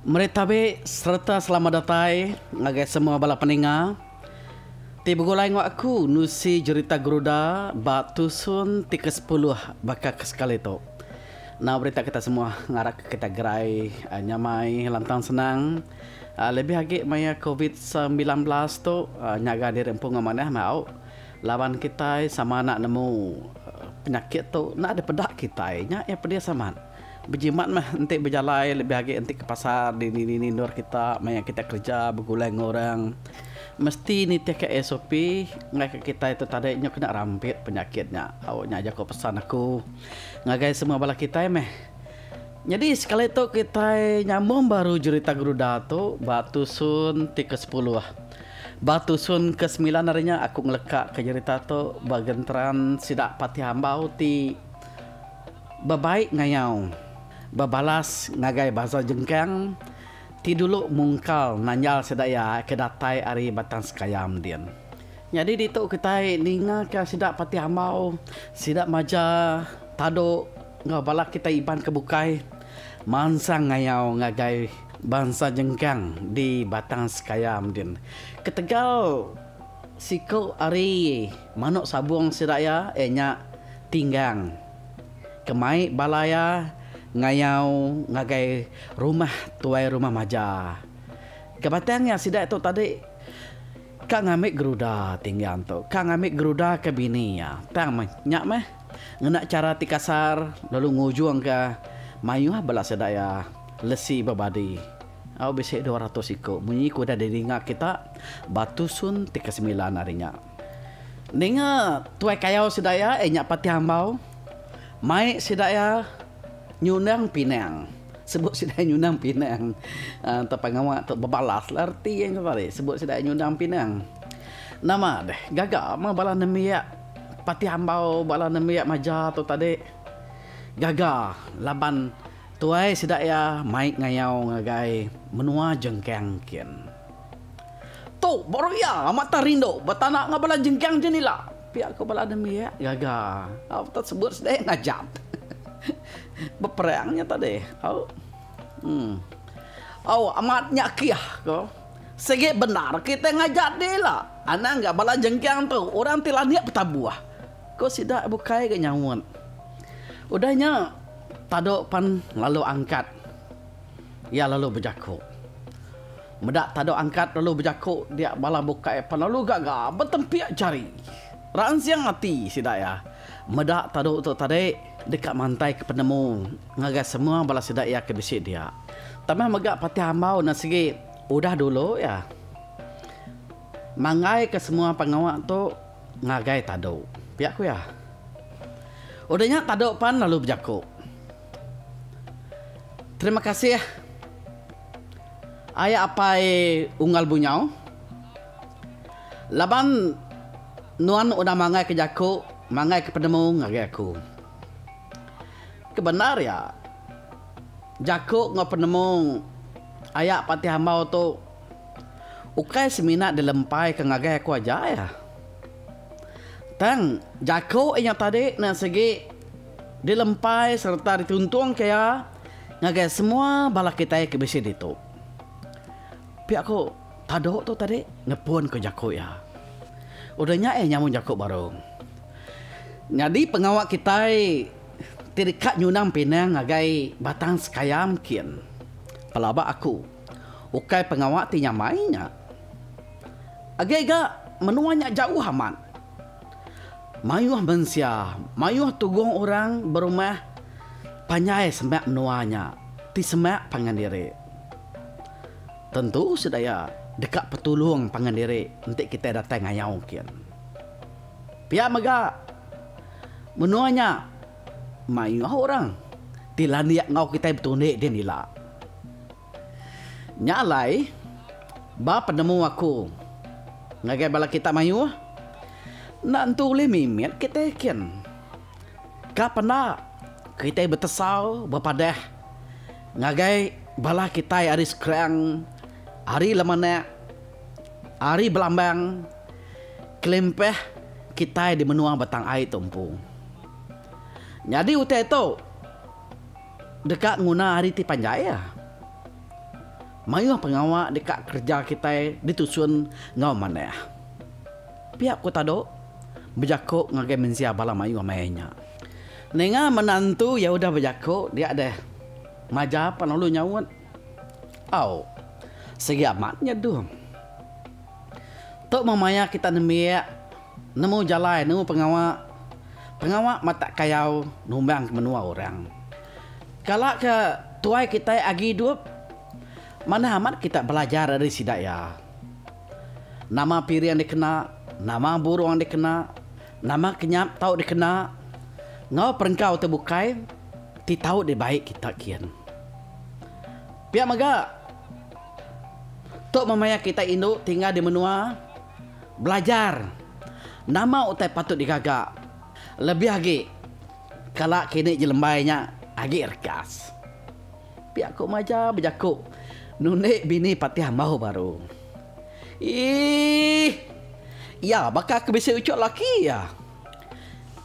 Meritabe serta selamat datang ngagai semua bala peninga. Ti begulai ngak aku nusi cerita geruda batu sun 30 bakal sekali tu. Nah berita kita semua ngarak kita gerai nyamai lantang senang. Lebih lagi maya COVID-19 tu nyaga di rempung amanah mau. Lawan kita sama nak nemu penyakit tu nak ada pedak kita nya ya pedia sama. Berjimat mah nanti berjalan lebih lagi nanti ke pasar di luar kita maya kita kerja bergulai orang mesti ni tiap SOP ngai kita itu tadi nyo kena rampit penyakitnya awaknya aja kau pesan aku ngagai semua bala kita meh. Jadi sekali itu kita nyambung baru cerita geruda tu batu sun ti ke-10 batu sun ke-9 harinya aku ngelekak ke cerita tu bagentran sidak pati hambau ti babaik ngayau babalas ngagai bahasa jengkang ti dulu mungkal nanyal sedaya kedatai ari batang sekayam dian. Jadi di tu kita ninga ke sidak pati hambau sidak maja tado ngabala kita iban kebukai mansang ngayau ngagai bangsa jengkang di batang sekayam dian. Ketegal siko ari manuk sabung sedaya nya tinggang kemai balaya ngayau ngagai rumah tuai rumah maja. Kebatangnya sidak itu tadi kak ngamik geruda tinggal tu. Kak ngamik geruda ke bini ya. Tang nyak meh ngenak cara tikasar lalu ngujung ke mayuh bala sedaya lesi babadi. Au besek 200 iko. Munyi ku dah diringa kita batu sun 39 harinya. Ninga tuai kayau sedaya nyak pati hambau. Mai sedaya nyunang pinang sebut sidai nyunang pinang terpangawa tu bebalas arti yang tadi sebut sidai nyunang pinang nama deh gaga ma bala nemia pati hambau bala nemia maja tu tadi gaga laban tuai sidai ya mai ngayau ngagai menua jengkang kian tu baru ya amat tarindo batanak ngabala jengkang jenila pihak ko bala nemia gaga apa sebut sidai ngajat berperangnya tadi. Amat nyakiah ko. Segi benar kita ngajak dia lah. Anak enggak bala jengkiang tu. Orang tilah niat petabuah. Ko sidak bukai ke nyawun. Udahnya tado pan lalu angkat. Ya lalu berjakuk. Medak tado angkat lalu berjakuk dia bala bukai pan lalu gagal bertempiak jari. Ran siang hati sidak ya. Medak tado tu tadi dekat mantai ke penemu ngagai semua bala sidak ya ke bisik dia. Tamah megak pati hambau nak segi udah dulu ya. Mangai ke semua pengawak tu ngagai tado. Pihak ku ya. Udahnya tado pan lalu berjakuk. Terima kasih ya. Ayah apa unggal bunyau. Laban nuan udah mangai ke jakuk, mangai ke penemu ngagai aku. Kebenar ya jakuk ngau penemu ayak pati hambau tu ukai seminat dilempai ke ngagai aku aja ya. Tang jakuk yang tadi nak segi dilempai serta dituntung kaya ngagai semua bala kita ke besi itu. Pihak aku tado tu tadi ngepun ke jakuk ya. Udahnya nyamun jakuk baru. Jadi pengawak kita tirikat nyunang pinang ngagai batang sekayam kian. Pelaba aku. Ukai pengawak ti nyamainya. Agai-aga menuanya jauh aman. Mayuh mensia, mayuh tugung orang berumah panyai semak menuanya. Ti semak pangan diri. Tentu sedaya dekat petulung pangan diri nanti kita datang ngayau kian. Pihak mega menuanya mayu orang tila niat ngau kita betunik dia nila nyalai ba penemu aku ngagai bala kita mayu nak entule mimit kita kian kapana kita betesau bepadah ngagai bala kita hari sekrang hari lemana hari belambang kelempeh kita di menua batang air tumpu. Jadi utai itu dekat nguna hari ti panjaya. Mayu pengawak dekat kerja kita ditusun ngau mana. Pihak kota do berjakuk ngagai mensia bala mayu mainnya. Nenga menantu ya udah berjakuk dia ada maja panalu nyawat. Au. Segi amatnya tu. Tok mamaya kita nemu jalan, nemu pengawak mata kayau numbang menua orang. Kalau ke tuai kita agi dua, mana amat kita belajar dari sidaya. Nama piri yang dikena, nama burung yang dikena, nama kenyap tahu dikena. Ngau perengkau terbukai, ti tahu di baik kita kian. Pihak maga, tok mamaya kita induk tinggal di menua, belajar. Nama utai patut digagak. Lebih lagi, kalau kini jelembainya agi erkas. Pihak kau maja berjakuk. Nunik bini patih mau baru. Ya bakal kebisa ucuk laki ya.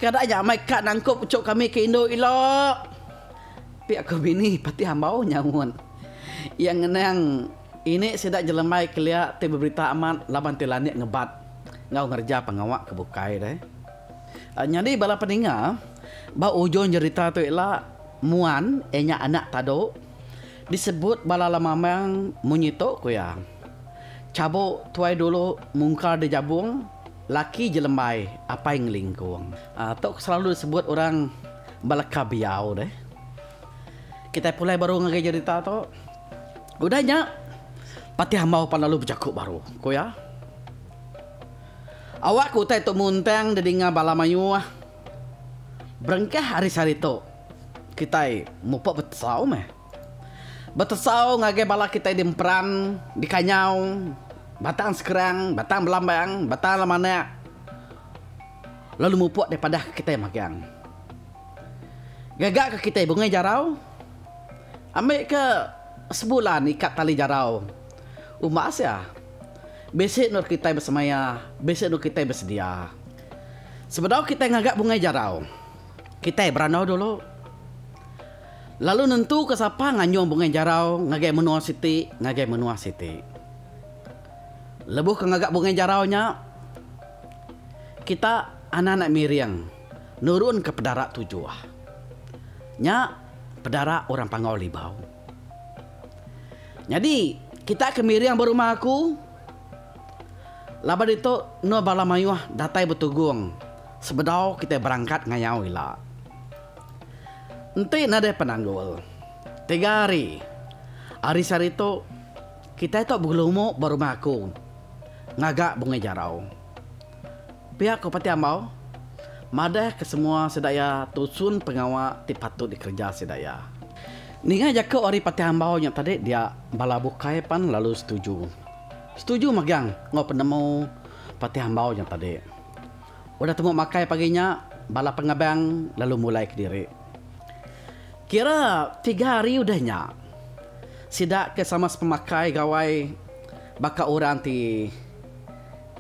Kadang mai kat nangkup ucuk kami ke Indo ilok. Pihak kau bini patih mau nyamun. Yang ngenang ini sedak jelemai keliak te berita aman laban telaniak ngebat. Ngau ngerja pengawak kebukai deh. Jadi bala peninga ba ujung cerita tu ialah muan enya anak tado disebut bala lamamang munyito ko ya. Cabo tuai dulu mungkar di jabung laki jelembai apa yang lingkung. Tok selalu disebut orang bala kabiau deh. Kita pulai baru ngagai cerita tu. Udahnya patih mau panalu berjakuk baru ko ya. Awak ku tai tok muntang dedinga bala mayu. Berengkah hari sarito. Kita mupo betsau meh. Betsau ngage bala kita di emperan, di kanyau, batang sekerang, batang belambang, batang lamana. Lalu mupo daripada kita magang. Gagak ke kita bungai jarau. Ambil ke sebulan ikat tali jarau. Umas ya. Besok nur kita bersemaya, besok nur kita bersedia. Sebenarnya kita ngagak bunga jarau. Kita beranau dulu. Lalu nentu ke siapa nganyong bunga jarau, ngagak menua siti, ngagak menua siti. Lebuh ke ngagak bunga jaraunya, kita anak-anak miriang, nurun ke pedara tujuh. Nya pedara orang pangau libau. Jadi kita ke miriang berumah aku. Laban itu no bala mayuah datai betugung. Sebedau kita berangkat ngayau ila. Ente nade penanggul. 3 hari. Hari sarito kita itu begelumo baru maku. Ngagak bunga jarau. Pihak kopati ambau. Madah ke semua sedaya tusun pengawak ti patut dikerja sedaya. Ninga jaka ori pati ambau yang tadi dia bala bukai pan lalu setuju. Setuju magang ngau penemu pati hambau yang tadi. Udah temu makai paginya bala pengabang lalu mulai ke diri. Kira 3 hari udahnya. Sidak ke sama pemakai gawai baka orang ti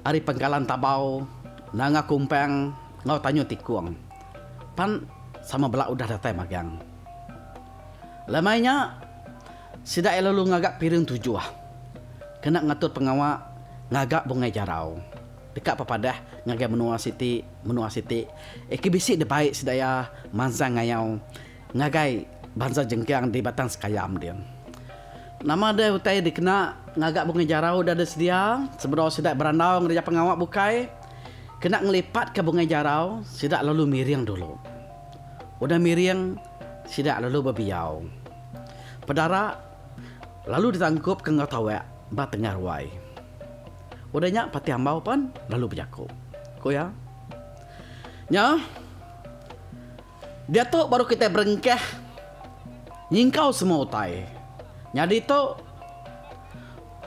hari penggalan tabau nanga kumpang ngau tanyo tikung. Pan sama belak udah datang magang. Lamanya sidak lalu ngagak piring 7. Kena ngatur pengawak ngagak bunga jarau. Dekat papadah ngagak menua siti. Kibisi de baik sedaya mansa ngayau. Ngagai bangsa jengkiang di batang sekayam dia. Nama dia utai dikena ngagak bunga jarau dah ada sedia. Sebelum sidak berandau ngerja pengawak bukai. Kena ngelipat ke bunga jarau. Sidak lalu miring dulu. Udah miring sidak lalu berbiau. Pedara lalu ditangkup ke ngatawak. Batengah ruai. Udahnya pati hambau pan lalu berjakuk. Ko ya. Nya. Dia tu baru kita berengkah. Nyingkau semua utai. Jadi tu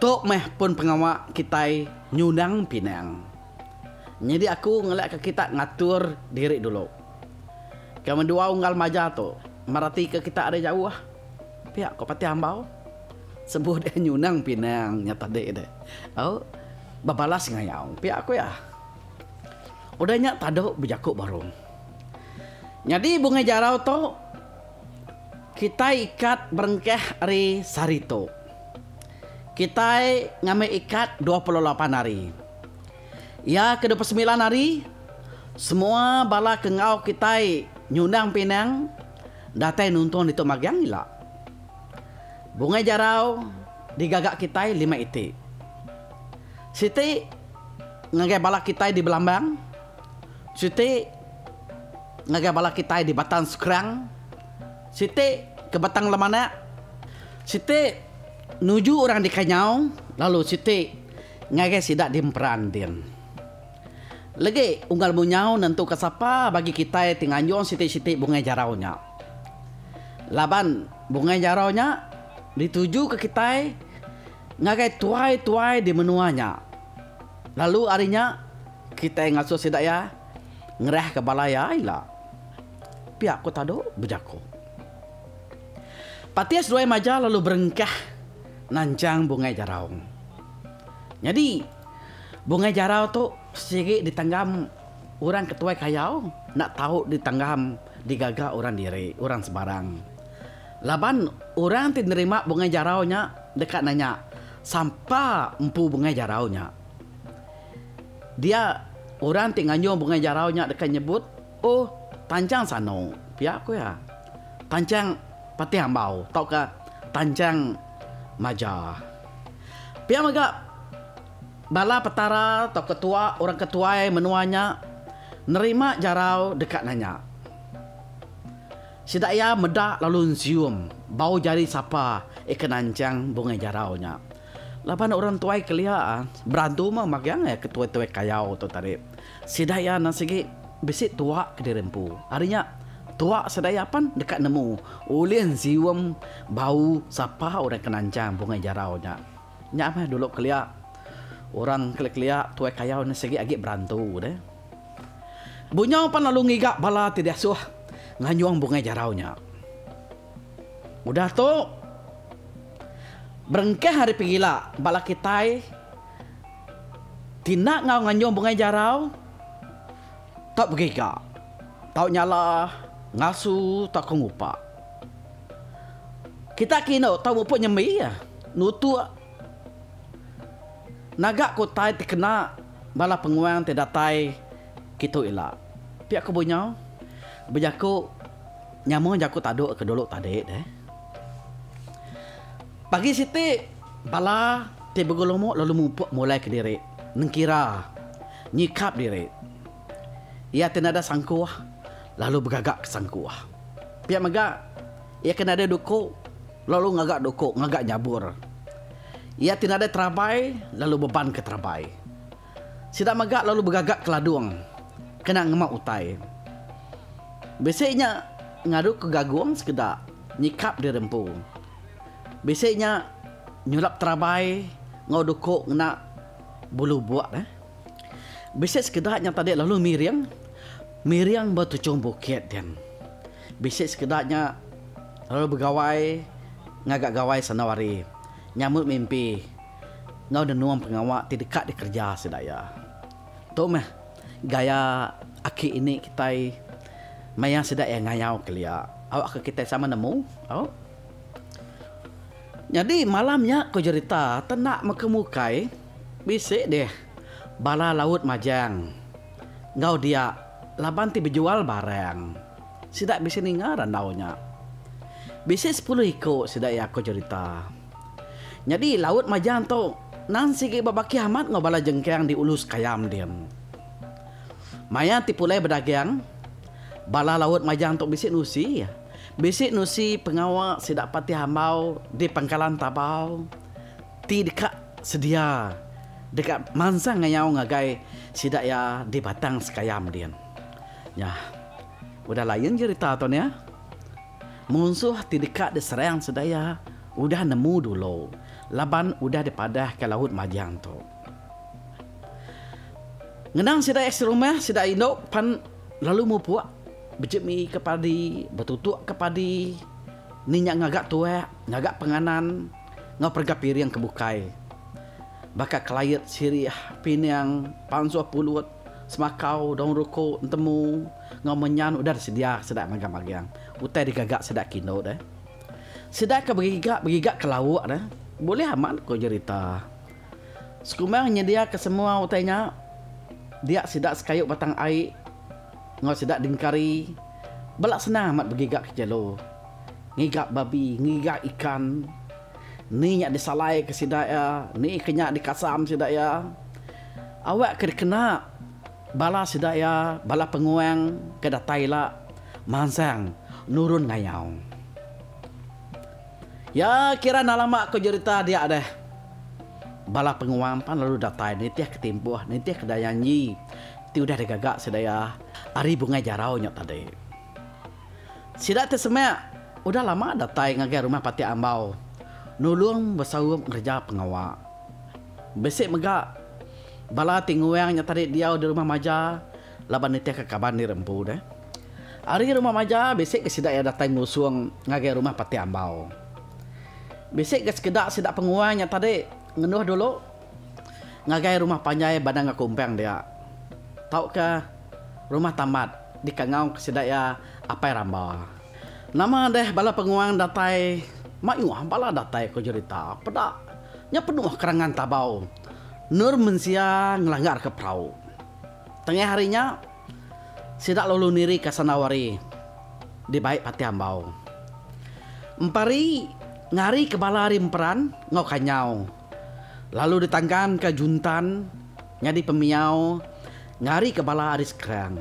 tok meh pun pengawak kita nyundang pinang. Jadi aku ngelak ke kita ngatur diri dulu. Kamu dua unggal maja tu. Marati ke kita ada jauh. Pihak kau pati hambau. Sebut dia nyunang pinang nyata dek deh. Oh, babalas ngayau. Pihak aku ya. Udahnya tado berjakuk baru. Jadi bunga jarau tu kita ikat berengkeh hari sarito. kita ngambil ikat 28 hari. Ya ke 29 hari semua bala kengau kita nyundang pinang datai nuntung itu magyang ila. Bunga jarau digagak kita 5 itik. Siti ngagai bala kita di Belambang. Siti ngagai bala kita di Batang Sukrang. Siti ke Batang Lemana. Siti nuju orang di Kanyau. Lalu siti ngagai sidak di Memperandin. Lagi unggal munyau nentu kesapa bagi kita tinganjong siti-siti bunga jaraunya. Laban bunga jaraunya dituju ke kita ngagai tuai-tuai di menuanya. Lalu harinya kita ngasuh sidak ya ngereh ke balaya ila. Pihak kota do bejako. Patias dua maja lalu berengkah nancang bunga jarau. Jadi bunga jarau tu segi ditanggam orang ketua kayau nak tahu ditanggam digagak orang diri orang sebarang. Laban orang menerima bunga jaraunya dekat nanya sampai empu bunga jaraunya. Dia orang tinganyo bunga jaraunya dekat nyebut, oh tancang sano, pihak aku ya, tancang pati hambau, tau ke tancang maja. Pihak maga bala petara atau ketua orang ketua menuanya nerima jarau dekat nanya. Sidaya medak lalu sium bau jari sapa ikan ancang bunga jaraunya. Lapan orang tua kelihat berantu mah magyang ya ketua-tua kayau tu tarik. Sidaya nasigi besi tua ke dirempu. Harinya tua sedaya pan dekat nemu. Ulin sium bau sapa orang kenancang bunga jaraunya. Nyak mah dulu kelihat orang kelihat tua kayau nasigi agak berantu deh. Bunyau pan lalu ngigak bala tidak suah nganyuang bunga jaraunya. Udah tu berengkeh hari pigila bala kita tindak ngau nganyong bunga jarau tak begiga tau nyala ngasu tak kengupa kita kino tau mupo nyembi ya nutu nagak kotai terkena bala penguang terdatai gitu ila pihak kebunyau berjaku nyamuk jaku taduk ke dulu tadi deh. Pagi siti bala te begolomo lalu mupuk mulai ke diri nengkira nyikap diri. Ia tenada sangkuah lalu bergagak ke sangkuah. Pihak maga ia kena ada doko lalu ngagak nyabur. Ia tenada terabai lalu beban ke terabai. Sidak maga lalu bergagak ke ladung kena ngemak utai. Biasanya ngadu ke gaguang sekedar nyikap di rempu. Biasanya nyulap terabai ngau dukuk nak bulu buat Biasa sekedarnya tadi lalu Miriam bertucung bukit dan biasa sekedarnya lalu bergawai ngagak gawai sanawari nyamut mimpi ngau denuang pengawak ti dekat di kerja sedaya. Tu mah gaya aki ini kita mayang sedaya ngayau kelia. Awak ke kita sama nemu? Oh. Jadi malamnya kau cerita tenak mekemukai bisik deh bala laut majang. Ngau dia laban ti berjual barang. Sidak bisa ningaran daunya. Bisik 10 ikut sidak ya kau cerita. Jadi laut majang tu nan sigi babaki amat ngau bala jengkang di ulus kayam diam. Maya ti pulai berdagang bala laut majang tu bisik nusi ya. Bisik nusi pengawak sidak pati hambau di pangkalan tabau. Ti dekat sedia. Dekat mansang ngayau ngagai sidak ya di batang sekayam dian. Ya. Udah lain cerita tu ya. Musuh ti dekat di serang sedaya. Udah nemu dulu. Laban udah dipadah ke laut majang tu. Ngenang sidak eks rumah sidak indok pan lalu mu puak. Berjemi kepadi, bertutuk kepadi, ninyak ngagak tua, ngagak penganan, ngau perga piring kebukai. Baka kelayat siriah piniang, pansuah pulut, semakau, daun ruko, entemu, ngau menyan, udah sedia sedak magang-magang. Utai digagak sedak kino dah. Sedak ke begigak ke laut dah. Boleh amat ko cerita. Sekumang nyedia ke semua utainya. Dia sidak sekayuk batang air. Ngau sidak dingkari. Balak senang amat bergigak ke jalo. Ngigak babi, ngigak ikan. Ni nyak disalai ke sidak ya. Ni kenyak dikasam sidak ya. Awak kena bala sidak ya. Bala penguang ke datai lah. Mansang nurun ngayau. Ya kira nalamak ko cerita dia deh. Bala penguang pan lalu datai ni tiah ketimpuh, ni tiah kedayanyi. Ti udah digagak sedaya. Ari bunga jarau nyok tadi. Sidak te semak udah lama datai ngagai rumah Pati Ambau. Nulung bersawum kerja pengawak. Besik megak bala tinguang nyok tadi dia di rumah maja. Laban ni tiah ke kaban ni rempu deh. Ari rumah maja besik ke sidak ya datai musuang ngagai rumah Pati Ambau. Besik ke sekedak sidak penguangnya tadi ngenuh dulu ngagai rumah panjai badang kumpeng dia. Tahu ke rumah tamat di kangau ke sidak ya apai ramba. Nama deh bala penguang datai mayuah bala datai ko cerita. Pedak nya penuh kerangan tabau. Nur mensia ngelanggar ke perahu. Tengah harinya sidak lalu niri ke Sanawari di baik Pati Ambau. Empari ngari ke bala rimperan ngau kanyau. Lalu ditangkan ke juntan nyadi pemiau ngari ke bala aris kerang.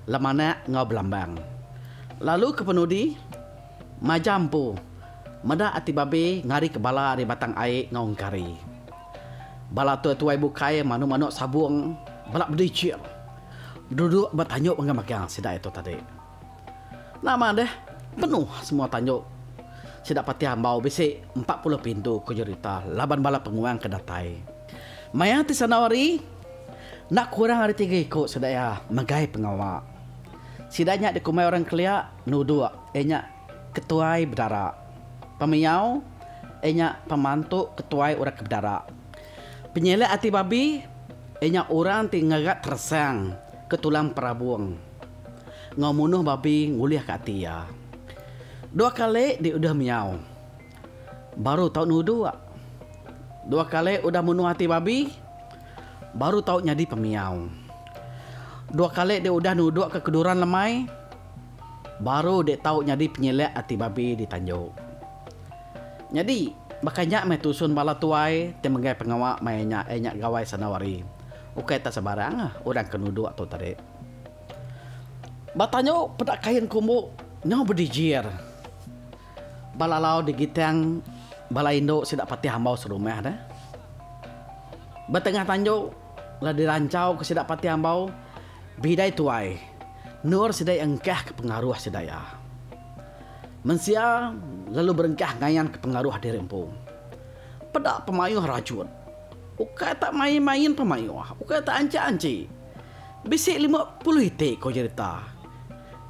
Lemana ngau belambang. Lalu ke penudi majampu. Mada ati babe ngari ke bala ari batang air ngau ngkari. Bala tua-tua ibu kai manu-manu sabung balak berdicir. Duduk bertanyuk mengamak-yang sidak itu tadi. Nama deh penuh semua tanyuk. Sidak Pati Ambau besik 40 pintu ko cerita laban bala penguang ke datai. Maya ti Sanawari nak kurang hari 3 ikut sidak ya magai pengawak. Sidaknya dikumai orang kelia nuduk enya ketuai bedara. Pemiau enya pemantu ketuai orang ke bedara. Penyelek ati babi enya orang tinggagat tersang ke tulang perabuang. Ngamunuh babi nguliah ke ati ya. 2 kali dia udah miau. Baru tahu nudu. 2 kali udah bunuh hati babi. Baru tahu nyadi pemiau. 2 kali dia udah nuduk ke keduran lemai. Baru dia tahu nyadi penyelek hati babi di Tanjung. Jadi makanya metusun bala tuai temengai pengawak mainnya enyak gawai Sanawari. Ukai tak sebarang orang kenuduk atau tadi. Batanyo pedak kain kumbuk nyo berdijir. Balalau digitang bala Indo sidak Pati Ambau serumah dah. Batengah Tanjung lah dirancau ke sidak Pati Ambau bidai tuai. Nur sidai engkah ke pengaruh sidaya. Mensia lalu berengkah ngayan ke pengaruh di Rempu. Pedak pemayuh racun. Ukai tak main-main pemayuh. Ukai tak anci-anci. Bisik 50 hitik kau cerita.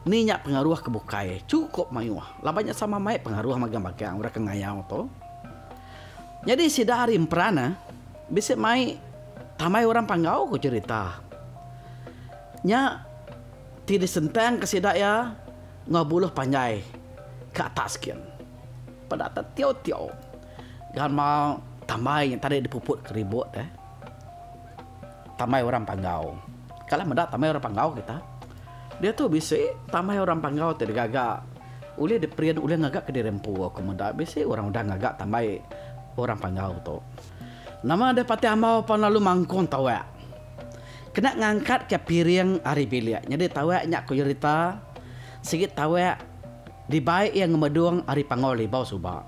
Ni nyak pengaruh ke bukai. Cukup mayuh. Lah banyak sama mai pengaruh magang-magang. Mereka ngayau tu. Jadi si dari imprana. Bisik mai. Tamai orang panggau kau cerita. Nyak. Tidak sentang ke sidak ya. Ngabuluh panjai. Ke atas sekian. Pada atas tiau-tiau. Gan mau tamai yang tadi dipuput keribut. Tamai orang panggau. Kalau mendak tamai orang panggau kita. Dia tu bisa tamai orang panggau tu gagak. Uli deprian uli ngagak ke dirempu aku mendak bisa orang udah ngagak tamai orang panggau tu. Nama dia Pati Ambau pun lalu mangkon tawa. Kena ngangkat ke piring ari bilik. Jadi tawa nyak ku cerita sikit tawa di baik yang ngemeduang ari pangoli bau subak.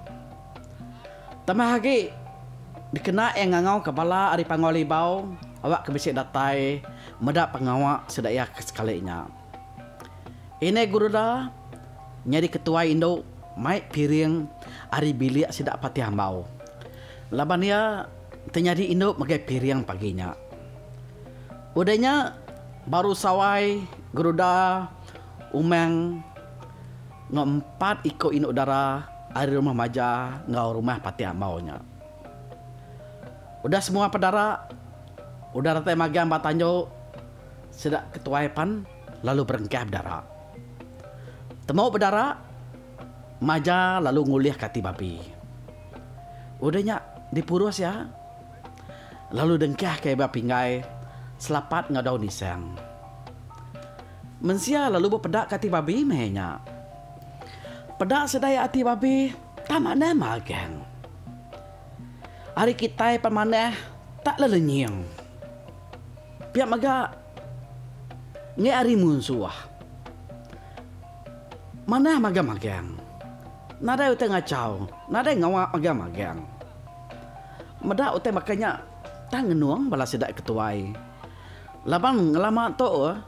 Tambah lagi dikena yang ngangau kepala ari pangoli bau awak ke bisik datai medak pengawak sedaya sekalinya. Ini guru dah nyari ketua Indo mai piring ari bilik sidak Pati Ambau. Laban dia ternyadi Indo magai piring paginya. Udahnya baru sawai geruda umeng ngompat iko Indo udara ari rumah maja ngau rumah Pati Ambau nya. Udah semua pedara udah rata magang batanjo sedak ketua pan lalu berengkah bedara. Temau bedara maja lalu nguliah kati babi. Udahnya dipurus ya. Lalu dengkah ke bapingai selapat ngadau nisang. Mensia lalu berpedak kati babi mehnya. Pedak sedaya ati babi tamane magang. Hari kita pamaneh tak lelenyang. Piak maga nge ari munsuah. Mana magang-magang. Nada ute ngacau, nada ngawa magang-magang. Meda ute makanya tangenuang bala sedak ketuai. Labang ngelama to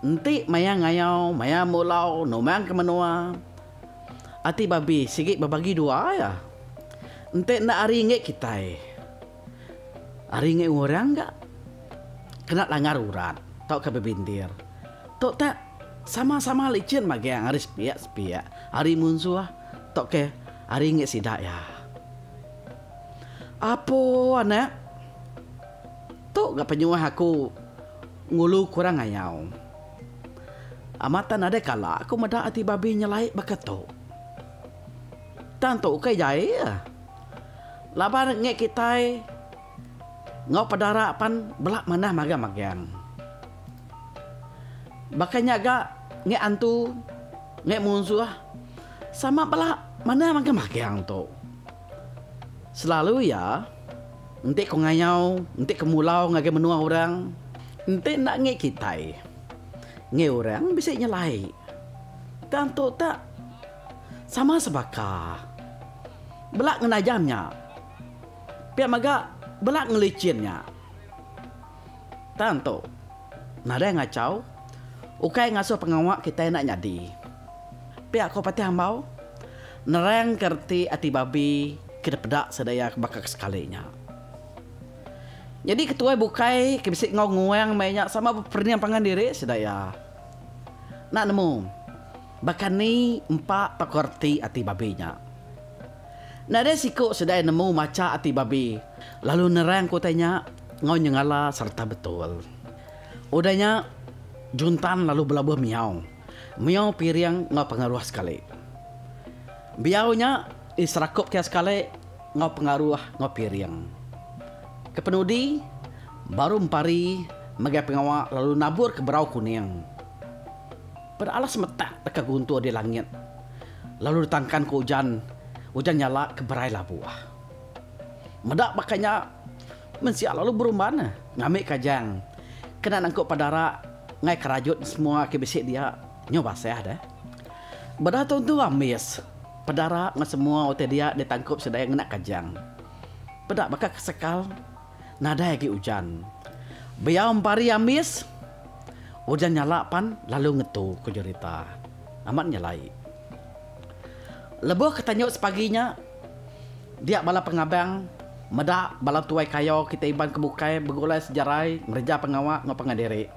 enti maya ngayau, maya mulau, nomang ke menua. Ati babi sikit berbagi dua ya. Ente nak ari ngek kita. Ari ngek orang enggak? Kena langar urat, tau ke bebintir. Tok tak sama-sama licin magang hari sepiak. Hari munsuah tok ke hari ngek sidak ya. Apa anak? Tok gak penyuah aku ngulu kurang ngayau. Amatan ada kala aku meda ati babi nyelai bakato. Tanto kai jai ya. Laban ngek kita ngau padara pan belak mana magang-magang. Bakanya agak ngek antu ngek munsuah sama belak mana magang-magang tu. Selalu ya ente ko ngayau, ente kemulau ngage menua orang, ente nak ngek kita. Ngek orang bisa nyelai. Tanto tak sama sebaka. Belak ngenajamnya. Pihak maga belak ngelicinnya. Tanto. Nada yang ngacau. Ukai ngasuh pengawak kita nak nyadi. Pihak kau patih hambau. Nerang kerti ati babi. Kena pedak sedaya bakal sekalinya. Jadi ketua bukai kebisik ngau-nguang banyak sama pernian pangan diri sedaya. Nak nemu. Bahkan ni empat pakorti ati babinya. Nada sikuk sedaya nemu maca ati babi. Lalu nerang ko tanya ngau nyengala serta betul. Udahnya juntan lalu belabuh miau. Miau piriang ngau pengaruh sekali. Biaunya iserakup kia sekali ngau pengaruh ngau piriang. Kepenudi baru empari magai pengawak lalu nabur ke berau kuning. Pada alas metak dekat guntur di langit. Lalu ditangkan ke hujan. Hujan nyala ke berai labuah. Medak makanya mensiak lalu berumbana. Ngambil kajang. Kena nangkuk padara. Ngai kerajut semua kebisik dia. Nyoba saya dah. Bedah tu amis. Padara ngai semua otak dia ditangkup sedaya ngenak kajang. Bedak bakal kesekal. Nada lagi hujan. Biar empari amis. Hujan nyala pan lalu ngetu ke jerita. Amat nyalai. Lebuh ketanyuk sepaginya. Dia bala pengabang. Medak bala tuai kayo kita iban kebukai. Bergulai sejarai. Merja pengawak ngau pengadiri.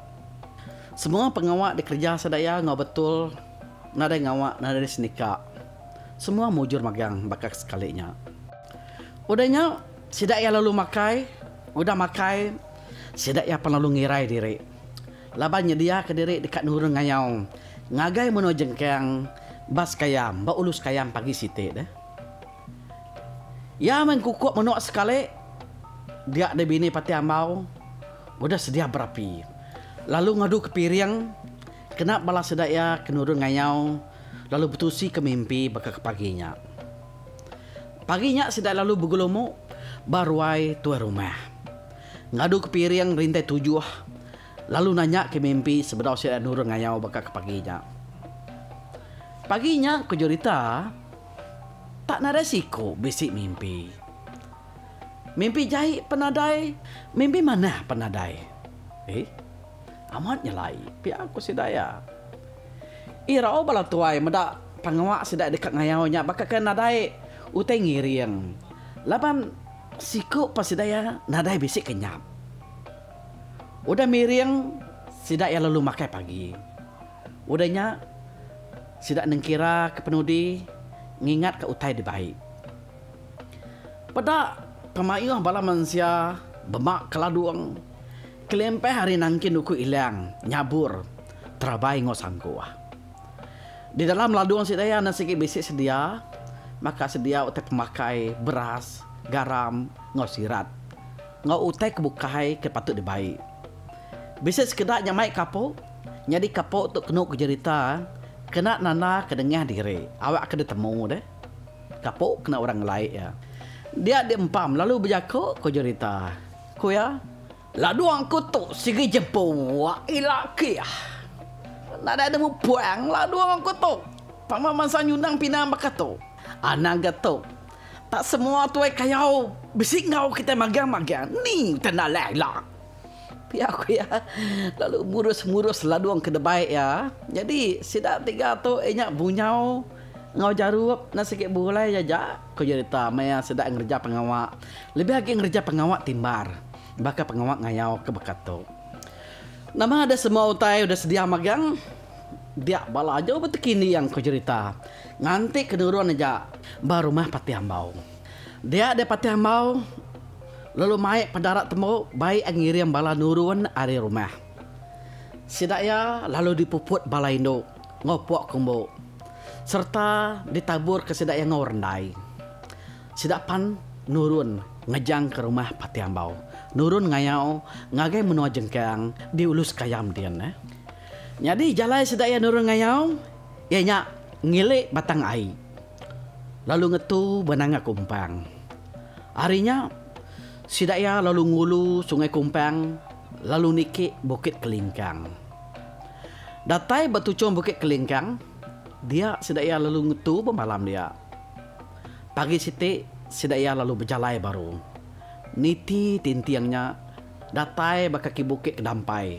Semua pengawak dikerja sedaya ngau betul. Nada ngawak, nada senika. Semua mujur magang bakal sekalinya. Udahnya sidak ya lalu makai. Udah makai. Sidak ya lalu ngirai diri. Labannya dia ke diri dekat nurun ngayau. Ngagai menu jengkang. Bas kayam, ulus kayam pagi siti dah. Ya mengkukuk menuak sekali. Dia ada bini pati ambau. Udah sedia berapi. Lalu ngadu ke piring. Kena balas sedaya kenurun ngayau. Lalu betusi ke mimpi bakal ke paginya. Paginya sedak lalu bergelomu. Baruai tuai rumah. Ngadu ke piring rintai 7. Lalu nanya ke mimpi sebenar sedak nurun ngayau bakal ke paginya. Paginya ke jurita tak nada siku bisik mimpi. Mimpi jahit penadai. Mimpi mana penadai? Amat nyelai. Pihak aku sidaya. Irau bala tuai medak pengawak sidak dekat ngayaunya. Bakal ke nadai utai ngiriang. Lapan siku pas sidaya nadai bisik kenyap. Udah miriang sidak yang lalu makai pagi. Udahnya sidak nengkira ke penudi ngingat ke utai di baik. Pada pemayuh bala manusia bemak keladuang kelempeh hari nangkin uku ilang nyabur terabai ngosangkuah. Di dalam laduang sidaya nasi bisik sedia maka sedia utai pemakai beras garam, ngau sirat. Ngau utai kebukai ke patut dibaik. Bisa sekedar nyamai kapok, jadi kapok untuk kena kejerita, kena nana kedengah diri. Awak kena temu deh. Kapok kena orang lain ya. Dia diempam lalu berjako kejerita. Ku ya, lalu angku tu sigi jemput ilaki ya. Nada ada mu puang lalu angku tu. Pama masa nyunang pinang bakato. Anang gato. Tak semua tuai kayau bisik ngau kita magang-magang. Ni tenang lah. Pihak aku ya. Lalu murus-murus laduang ke debai ya. Jadi sidak tiga tu enyak bunyau ngau jarup na sikit bulai jaja. Kau cerita maya sidak ngerja pengawak. Lebih lagi ngerja pengawak timbar. Baka pengawak ngayau ke bekato. Nama ada semua utai udah sedia magang. Dia bala aja betul kini yang kau cerita. Nganti kenuruan aja baru mah pati ambau. Dia ada pati ambau. Lalu mai pendarat temu baik angirim bala nuruan ari rumah. Sidaya lalu dipuput bala induk ngopok kumbo. Serta ditabur ke sidaya ngorendai. Sidapan nurun ngejang ke rumah pati ambau. Nurun ngayau ngagai menua jengkang diulus kayam dian Jadi jalai sedaya nurun ngayau, ianya ngilik batang ai. Lalu ngetu benanga kumpang. Harinya sidaya lalu ngulu sungai kumpang, lalu niki bukit kelingkang. Datai batucong bukit kelingkang, dia sidaya lalu ngetu pemalam dia. Pagi siti sidaya lalu berjalai baru. Niti tintiangnya, datai bakaki bukit kedampai.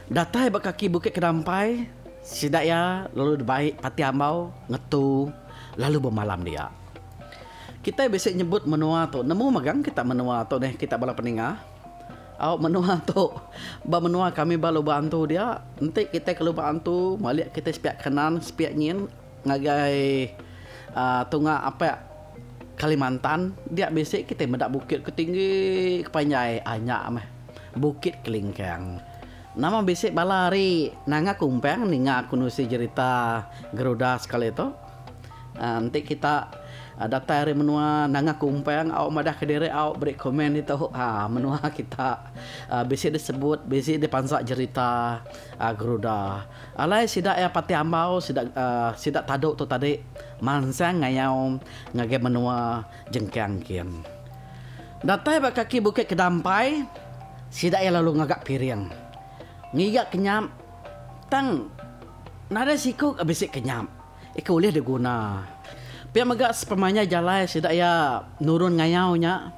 Datai bakaki bukit kedampai, sidaya lalu baik pati ambau ngetu lalu bermalam dia. Kita biasa nyebut menua tu. Nemu magang kita menua tu deh kita bala peningah. Awak menua tu, ba menua kami balu bantu dia. Nanti kita kalau bantu, malik kita sepiak kanan, sepiak nyin ngagai tunga apa Kalimantan. Dia biasa kita mendak bukit ketinggi kepanjai anyak mah. Bukit Kelingkang. Nama besok balari nanga kumpang ninga kunusi cerita Garuda sekali itu. Nanti kita datai menua nanga kumpang awak madah kediri awak beri komen itu menua kita besok disebut besok dipansak cerita Garuda. Alai sidak ya pati ambau sidak taduk tu tadi mansang ngayau ngage menua jengkang kian. Datai bakaki bukit kedampai sidak ya lalu ngagak piring. Ngigak kenyam tang nada sikuk abisik kenyam ika boleh diguna pia magak sepemanya jalai sidak ya nurun ngayau nya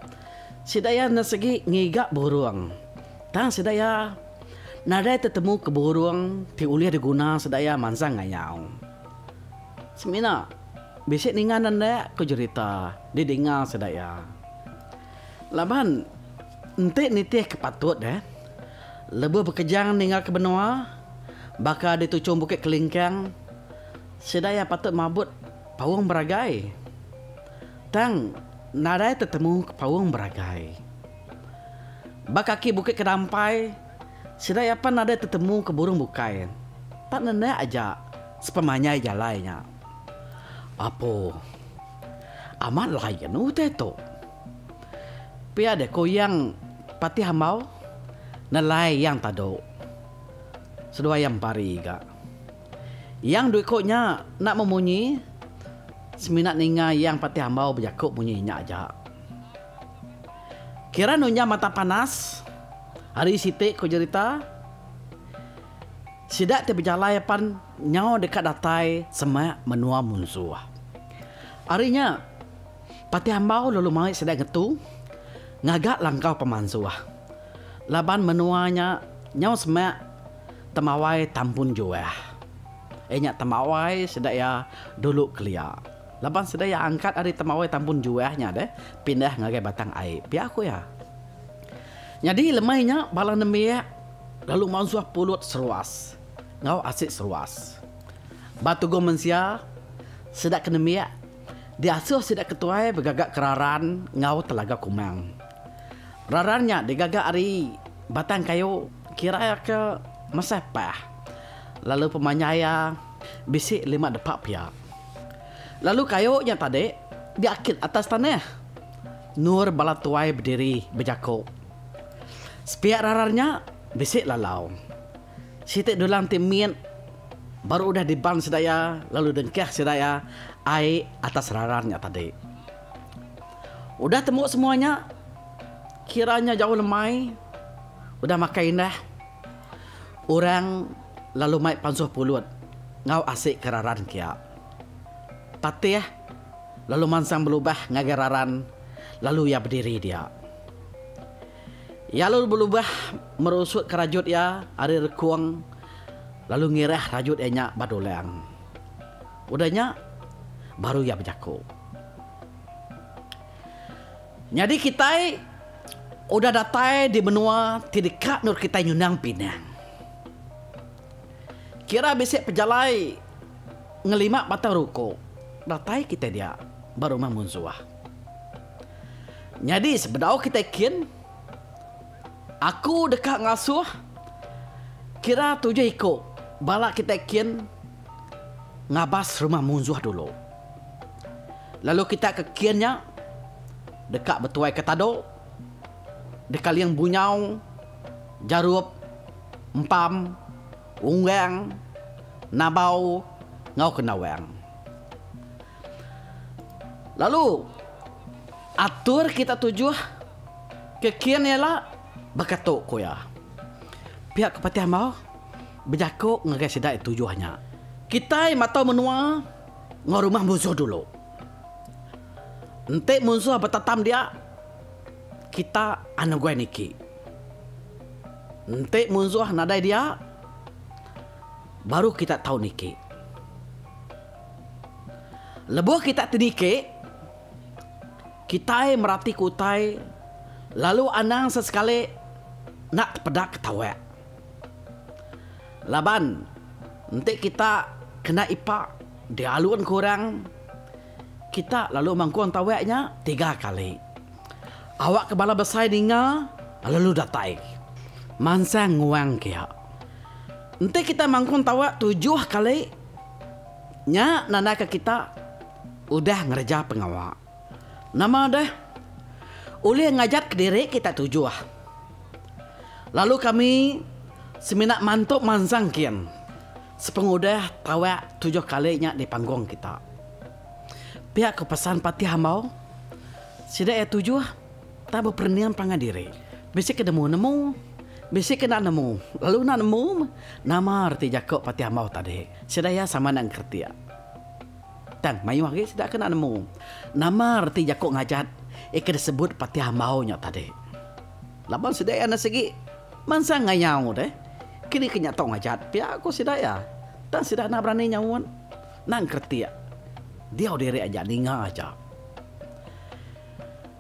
sidak ya nasegi ngigak burung tang sidak ya nada tetemu ke burung ti boleh diguna sidak ya mansang ngayau semina bisik ningan nanda ko cerita didengar sidak ya laban ente nitih kepatut Lebu berkejang tinggal ke benua, bakal ditucung bukit Kelingkang, sedaya patut mabut pawang beragai. Tang, nadai tetemu ke pawang beragai. Bakaki bukit Kedampai, sedaya apa nadai tetemu ke burung bukai. Tak nene aja, sepemanya jalainya. Apa? Amat layan udah tu. Pia de koyang pati hambau. Nalai yang tado. Sedua yang pari ga. Yang duikotnya nak memunyi. Seminat ninga yang pati hambau berjakuk bunyinya aja. Kira nunya mata panas. Hari sitik ko cerita. Sidak te berjalai pan nyau dekat datai semak menua munsuh. Harinya pati hambau lalu mai sidak ngetu. Ngagak langkau pemansuah. Laban menuanya nyau semak temawai tampun juah. Nyak temawai sedaya dulu kelia. Laban sedaya angkat dari temawai tampun juahnya deh pindah ngagai batang air. Pia aku ya. Jadi lemahnya bala nemia lalu mansuah pulut seruas. Ngau asik seruas. Batu gomensia sedak kenemia diasuh sedak ketuai bergagak keraran ngau telaga kumang. Rarannya digagak ari batang kayu kira ke mesepah. Lalu pemanyaya bisik 5 depak pia. Lalu kayunya tadi diakit atas tanah. Nur bala tuai berdiri berjakok. Sepiak rararnya bisik lalau. Sitik dulang timien baru udah diban sedaya lalu dengkeh sedaya ai atas rararnya tadi. Udah temu semuanya. Kiranya jauh lemai. Udah makan dah. Orang lalu mai pansuh pulut. Ngau asik keraran kia. Patih lalu mansang berubah ngagararan. Lalu ia berdiri dia. Ia lalu berubah merusut ke rajut ia. Ari rekuang. Lalu ngirah rajut ia badolang. Udahnya baru ia berjaku. Jadi kita udah datai di benua tidak nur kita nyunang Pinang. Kira besok pejalai ngelimak batang ruko. Datai kita dia baru mamunsuah. Jadi sebedau kita kin aku dekat ngasuh kira 7 ikut balak kita kin ngabas rumah munsuh dulu. Lalu kita ke kiannya dekat betuai ketado dekat liang bunyau jarup empam unggang nabau ngau kenawang. Lalu atur kita tujuh ke kian ialah bakatok ko ya. Pihak kepatihan mau berjakok ngagai sidak tujuannya. Kita matau menua ngau rumah musuh dulu. Entek musuh betatam dia kita anu gue niki. Entek musuh nadai dia baru kita tahu niki. Lebuh kita tinike kita merati kutai lalu anang sesekali nak pedak ketawa. Laban nanti kita kena ipak dialuan kurang kita lalu mangkuan tawaknya 3 kali. Awak kepala besar dinga lalu datai. Mansang nguang kia. Nanti kita mangkuan tawak 7 kali. Nya nana ke kita udah ngerja pengawak. Nama dah oleh ngajak ke diri kita 7. Lalu kami seminak mantuk mansang kian. Sepengudah tawak 7 kalinya di panggung kita. Pihak kepesan pati hambau. Sida 7 tak berpernian pangadiri. Bisik nemu. Bisik kena nemu. Lalu nak nemu nama arti jakok pati hambau tadi. Sida ya sama nak kerti ya. Dan mayu lagi tidak kena nemu. Nama arti jakok ngajat. Ika disebut pati hambaunya tadi. Laban sudah ya nasigi. Mansa ngayau deh. Kini kenyataan ngajat. Pihak aku sudah ya. Dan sudah nak berani nyawon. Nak kerti ya. Dia diri aja. Ninga aja.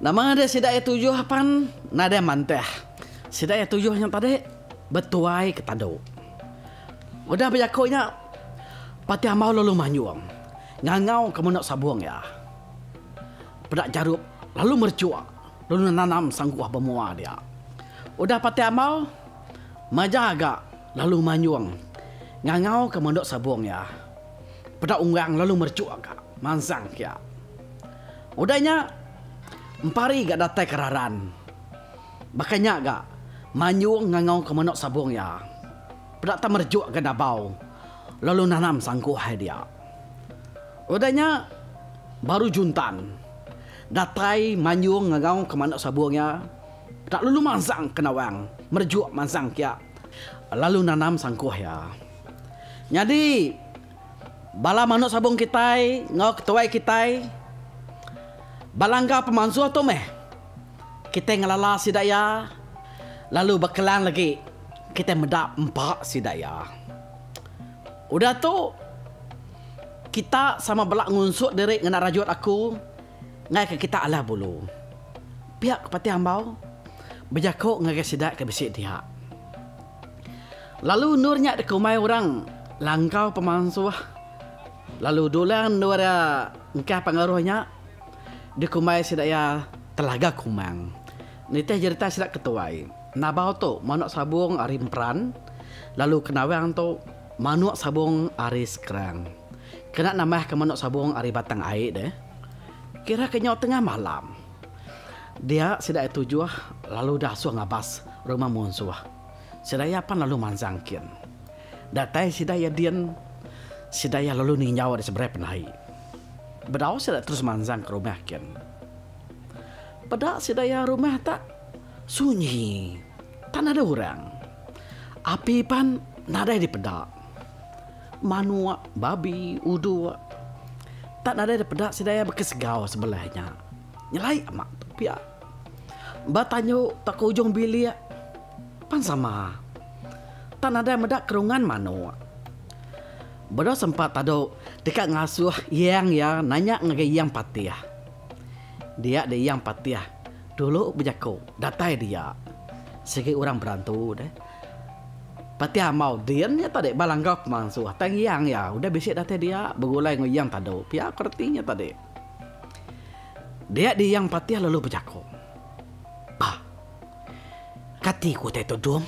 Nama ada sudah ya 7 pan. Nada manteh. Sudah ya 7 yang tadi. Betuai ketado. Udah berjakoknya. Pati hambau lalu manyuang. Ngangau kamu nak sabuang ya. Pedak jarup lalu mercuak. Lalu nanam sangkuah bermuah dia. Udah pati hambau majaga lalu manyuang. Ngangau kamu nak sabuang ya. Pedak unggang lalu mercuak kak. Mansang ya. Udahnya empari gak datai keraran. Makanya gak manyuang ngangau kamu nak sabuang ya. Pedak tak mercuak ke dabau. Lalu nanam sangkuah dia. Udahnya baru juntan. Datai manyung ngagau ke mana sabuangnya. Tak lalu mansang kenawang. Merjuk mansang kia. Lalu nanam sangkuh ya. Jadi bala manuk sabung kita, ngau ketuai kita. Balangga pemansuh tu meh. Kita ngelala sidaya. Lalu bakalan lagi. Kita medap 4 sidaya. Udah tu kita sama belak ngunsuk diri ngena rajut aku. Ngai ke kita alah bulu. Pihak kepati hambau. Berjakok ngai sidak ke bisik dia. Lalu nurnya dekumai orang. Langkau pemansuh. Lalu dolan nura engkah pengaruhnya. Dekumai sidak ya telaga kumang. Niteh cerita sidak ketuai. Nabau tu manuk sabung ari peran. Lalu kenawang tu manuk sabung ari sekerang. Kena nama ke manuk sabung ari batang air deh. Kira kenyau tengah malam. Dia sidak tujuh lalu dah suah ngabas rumah munsuah. Sidaya pan lalu manzangkin. Datai sidaya dian sidaya lalu ninyawa di sebelah penai. Bedau sidak terus manzang ke rumah kin. Pada sidaya rumah tak sunyi. Tak ada orang. Api pan nada di pedak. Manua, babi, udu. Tak ada di pedak sidaya berkesegau sebelahnya. Nyelai amak tu pia. Batanyo tak ke ujung bilik. Pan sama. Tak ada medak kerungan manua. Bodoh sempat tado dekat ngasuh yang ya nanya ngagai yang patiah. Dia ada yang patiah. Dulu berjaku datai dia. Segi orang berantu deh. Patiah mau diannya tadi balanggok mangsuh. Tang yang ya udah besok datai dia bergulai ngoyang tado. Pia kertinya tadi. Dia di yang patiah lalu berjaku. Bah. Katiku teto dong.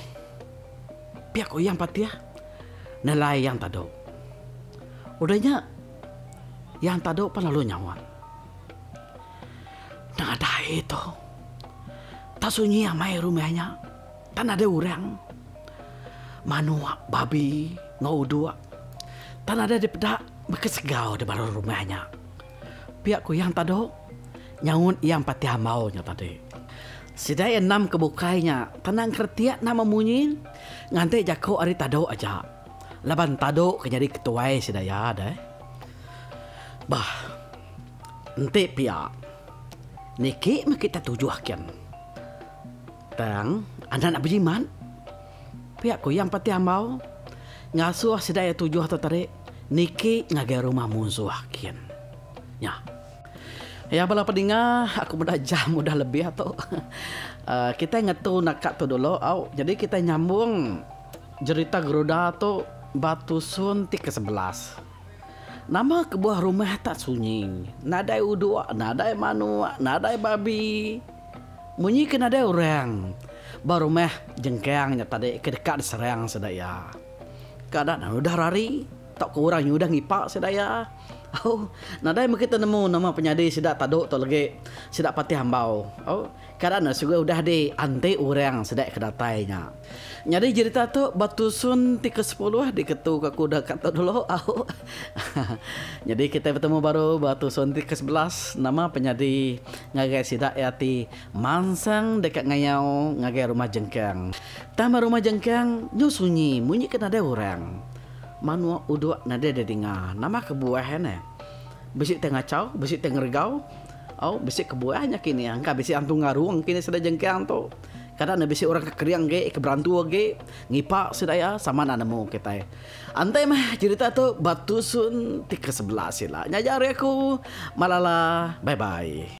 Pia ko yang patiah. Nelai yang tado. Udahnya yang tado pan lalu nyawa. Nang ada itu. Tak sunyi amai rumahnya. Tak ada orang. Manua, babi, ngaudua. Tak ada di pedak berkesegau di baru rumahnya. Pihak ku yang tado nyangun yang patih maunya tadi. Sidai 6 kebukainya. Tenang kertiak nama munyi. Ngantai jako ari tado aja. Laban tado kenyari ketuai sidaya ada. Bah, ente pia. Niki kita tujuhkan. Tang, anak berjiman. Pihak ku yang pati ambau. Ngasuh sidaya tujuh atau tarik. Niki ngagai rumah musuh kian. Ya. Ya bala pendengar, aku mudah jam mudah lebih atau kita ngetu nakak tu dulu. Jadi kita nyambung cerita Garuda tu Batu Sun ke-11. Nama kebuah rumah tak sunyi. Nadai udua, nadai manua, nadai babi. Munyi ke nadai orang. Baru meh jengkangnya tadi kedekat serang sedaya. Kadang udah rari, tak ke orang udah ngipak sedaya. Oh, nadai kita nemu nama penyadi sidak taduk tu lagi sidak patih hambau. Oh, kadang juga udah di ante orang sidak kedatainya. Jadi cerita tu Batu Sun ke-10 di ketu aku dah kata dulu. Oh. Jadi kita bertemu baru Batu Sun ke-11 nama penyadi ngagai sidak yati mansang dekat ngayau ngagai rumah jengkang. Tambah rumah jengkang nyu sunyi, munyi kan ada orang. Manua uduk nada ada dengar. Nama kebuahan Besik tengah caw, besik tengah regau. Oh, besik kebuahannya kini. Angka besik antung ngaruang kini sudah jengkang tu. Kadang besik orang kekeriang ge, keberantu ge, ngipak sedaya sama nanamu kita. Antai mah cerita tu Batu Sun ke-11 sila. Nyajari aku malala. Bye bye.